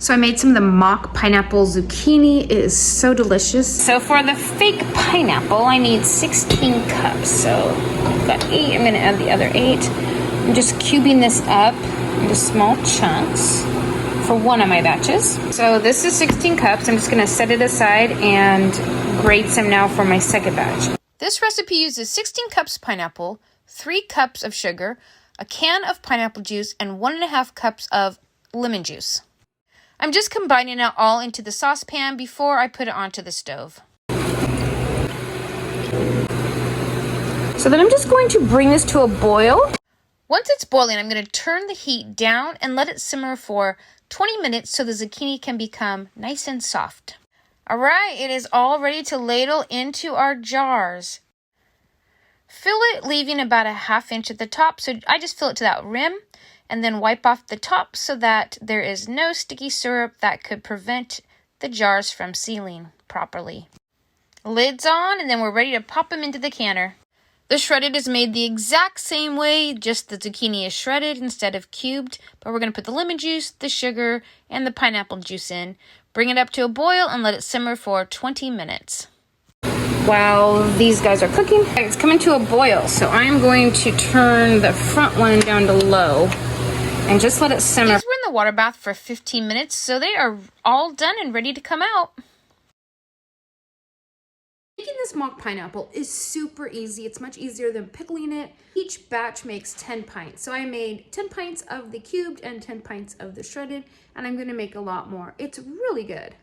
So I made some of the mock pineapple zucchini. It is so delicious. So for the fake pineapple, I need 16 cups. So I've got 8. I'm gonna add the other 8. I'm just cubing this up into small chunks for one of my batches. So this is 16 cups. I'm just gonna set it aside and grate some now for my second batch. This recipe uses 16 cups pineapple, 3 cups of sugar, a can of pineapple juice, and 1.5 cups of lemon juice. I'm just combining it all into the saucepan before I put it onto the stove. So then I'm just going to bring this to a boil. Once it's boiling, I'm going to turn the heat down and let it simmer for 20 minutes so the zucchini can become nice and soft. All right, it is all ready to ladle into our jars. Fill it, leaving about a 1/2 inch at the top. So I just fill it to that rim and then wipe off the top so that there is no sticky syrup that could prevent the jars from sealing properly. Lid's on, and then we're ready to pop them into the canner. The shredded is made the exact same way, just the zucchini is shredded instead of cubed, but we're going to put the lemon juice, the sugar, and the pineapple juice in. Bring it up to a boil and let it simmer for 20 minutes. While these guys are cooking, it's coming to a boil, so I'm going to turn the front one down to low and just let it simmer. These were in the water bath for 15 minutes, so they are all done and ready to come out. Making this mock pineapple is super easy. It's much easier than pickling it. Each batch makes 10 pints. So I made 10 pints of the cubed and 10 pints of the shredded, and I'm gonna make a lot more. It's really good.